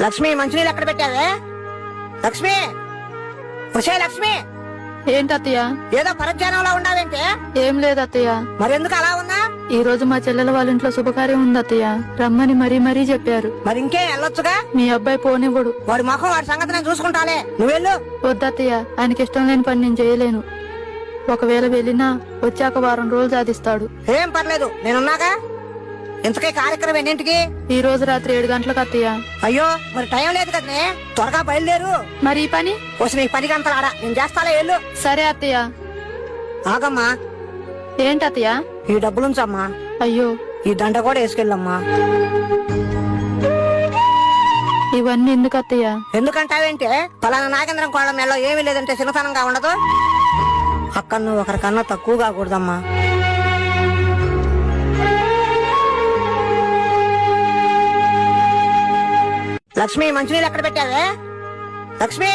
లక్ష్మి మంచినీళ్ళు ఎక్కడ పెట్టావే? లక్ష్మి, వచ్చే లక్ష్మి. ఏంటత్తయ్య? ఏదో పరధ్యానంలో ఉన్నావేంటే? ఏం లేదత్తయ్య. మరెందుకు అలా ఉన్నా? ఈ రోజు మా చెల్లెల వాళ్ళ ఇంట్లో శుభకార్యం ఉంది అత్తయ్య, రమ్మని మరీ చెప్పారు. మరి ఇంకే వెళ్ళొచ్చుగా. మీ అబ్బాయి పోనివ్వడు. వాడి ముఖం వాడి సంగతి నేను చూసుకుంటాలే, నువ్వెళ్ళు. వద్దత్తయ్య, ఆయనకి ఇష్టం లేని పని నేను చేయలేను. ఒకవేళ వెళ్ళినా వచ్చాక వారం రోజులు సాధిస్తాడు. ఏం పర్లేదు, నేనున్నాగా. ఇంతకీ కార్యక్రమం ఎన్నింటికి? ఈ రోజు రాత్రి 7 గంటలకు అత్తయ్య. అయ్యో, మరి టైం లేదు కదనే, త్వరగా బయలుదేరు. మరి ఈ పని? వచ్చి నీ 10 గంటలు ఆడా, నేను చేస్తాలే, వెళ్ళు. సరే అత్తయ్య. ఆగమ్మా. ఏంటత్తయ్య? ఈ డబ్బులుంచమ్మా. అయ్యో, ఈ దండ కూడా వేసుకెళ్ళమ్మా. ఇవన్నీ ఎందుకు అత్తయ్య? ఎందుకంటావేంటే, పలానా నాగేంద్రం కోళ్ళ నెలలో ఏమీ లేదంటే చిన్నతనంగా ఉండదు. అక్కడ నువ్వు ఒకరికన్నా తక్కువ కాకూడదమ్మా. లక్ష్మి మంచినీళ్ళు ఎక్కడ పెట్టావే? లక్ష్మి.